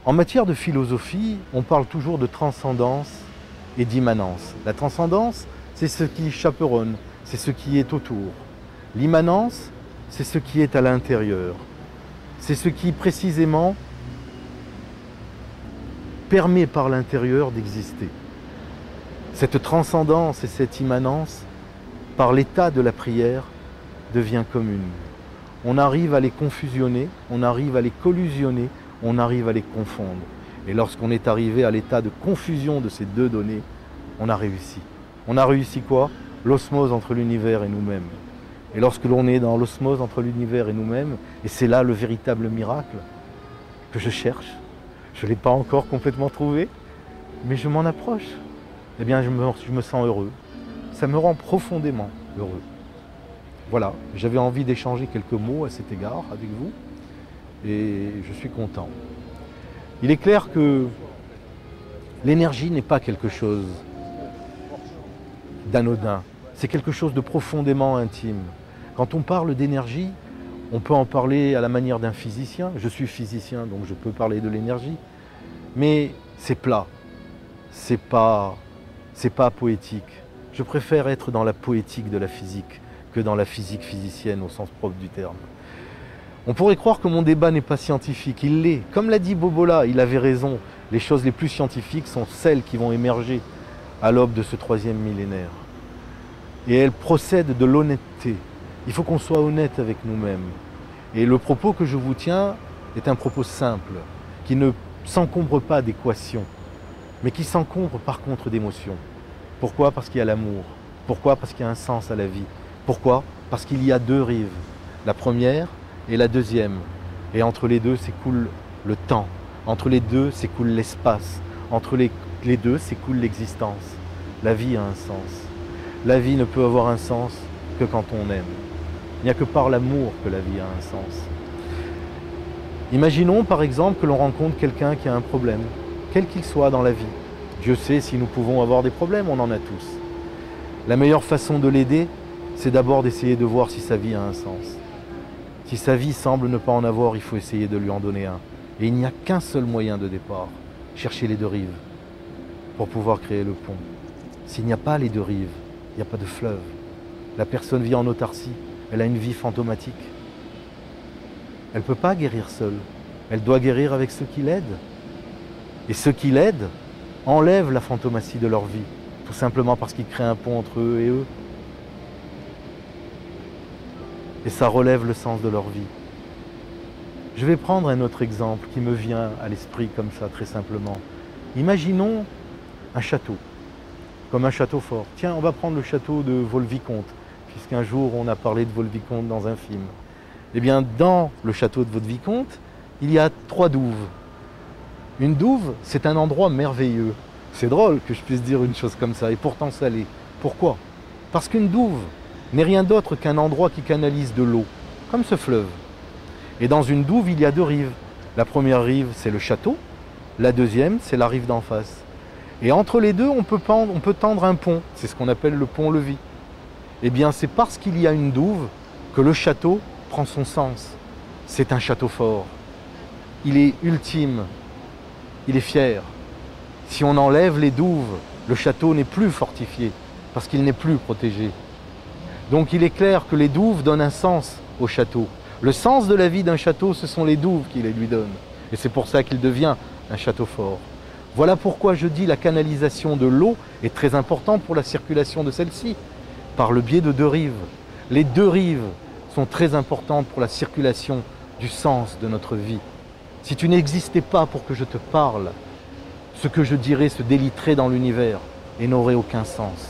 En matière de philosophie, on parle toujours de transcendance et d'immanence. La transcendance, c'est ce qui chaperonne, c'est ce qui est autour. L'immanence, c'est ce qui est à l'intérieur. C'est ce qui précisément permet par l'intérieur d'exister. Cette transcendance et cette immanence, par l'état de la prière, devient commune. On arrive à les confusionner, on arrive à les collusionner, on arrive à les confondre. Et lorsqu'on est arrivé à l'état de confusion de ces deux données, on a réussi. On a réussi quoi? L'osmose entre l'univers et nous-mêmes. Et lorsque l'on est dans l'osmose entre l'univers et nous-mêmes, et c'est là le véritable miracle que je cherche, je ne l'ai pas encore complètement trouvé, mais je m'en approche, eh bien je me sens heureux. Ça me rend profondément heureux. Voilà, j'avais envie d'échanger quelques mots à cet égard avec vous, et je suis content. Il est clair que l'énergie n'est pas quelque chose d'anodin, c'est quelque chose de profondément intime. Quand on parle d'énergie, on peut en parler à la manière d'un physicien. Je suis physicien, donc je peux parler de l'énergie. Mais c'est plat, c'est pas poétique. Je préfère être dans la poétique de la physique que dans la physique physicienne au sens propre du terme. On pourrait croire que mon débat n'est pas scientifique, il l'est. Comme l'a dit Bobola, il avait raison. Les choses les plus scientifiques sont celles qui vont émerger à l'aube de ce 3e millénaire. Et elles procèdent de l'honnêteté. Il faut qu'on soit honnête avec nous-mêmes. Et le propos que je vous tiens est un propos simple, qui ne s'encombre pas d'équations, mais qui s'encombre par contre d'émotions. Pourquoi? Parce qu'il y a l'amour. Pourquoi? Parce qu'il y a un sens à la vie. Pourquoi? Parce qu'il y a deux rives. La première et la deuxième. Et entre les deux s'écoule le temps. Entre les deux s'écoule l'espace. Entre les deux s'écoule l'existence. La vie a un sens. La vie ne peut avoir un sens que quand on aime. Il n'y a que par l'amour que la vie a un sens. Imaginons par exemple que l'on rencontre quelqu'un qui a un problème, quel qu'il soit dans la vie. Dieu sait si nous pouvons avoir des problèmes, on en a tous. La meilleure façon de l'aider, c'est d'abord d'essayer de voir si sa vie a un sens. Si sa vie semble ne pas en avoir, il faut essayer de lui en donner un. Et il n'y a qu'un seul moyen de départ, chercher les deux rives, pour pouvoir créer le pont. S'il n'y a pas les deux rives, il n'y a pas de fleuve. La personne vit en autarcie, elle a une vie fantomatique. Elle ne peut pas guérir seule, elle doit guérir avec ceux qui l'aident. Et ceux qui l'aident enlèvent la fantomatie de leur vie, tout simplement parce qu'ils créent un pont entre eux et eux. Et ça relève le sens de leur vie. Je vais prendre un autre exemple qui me vient à l'esprit comme ça, très simplement. Imaginons un château, comme un château fort. Tiens, on va prendre le château de Vaux-le-Vicomte, puisqu'un jour on a parlé de Vaux-le-Vicomte dans un film. Eh bien, dans le château de Vaux-le-Vicomte, il y a 3 douves. Une douve, c'est un endroit merveilleux. C'est drôle que je puisse dire une chose comme ça, et pourtant ça l'est. Pourquoi? Parce qu'une douve n'est rien d'autre qu'un endroit qui canalise de l'eau, comme ce fleuve. Et dans une douve, il y a 2 rives. La première rive, c'est le château. La deuxième, c'est la rive d'en face. Et entre les deux, on peut tendre un pont. C'est ce qu'on appelle le pont-levis. Eh bien, c'est parce qu'il y a une douve que le château prend son sens. C'est un château fort. Il est ultime. Il est fier. Si on enlève les douves, le château n'est plus fortifié, parce qu'il n'est plus protégé. Donc il est clair que les douves donnent un sens au château. Le sens de la vie d'un château, ce sont les douves qui les lui donnent. Et c'est pour ça qu'il devient un château fort. Voilà pourquoi je dis la canalisation de l'eau est très importante pour la circulation de celle-ci, par le biais de 2 rives. Les 2 rives sont très importantes pour la circulation du sens de notre vie. Si tu n'existais pas pour que je te parle, ce que je dirais se déliterait dans l'univers et n'aurait aucun sens.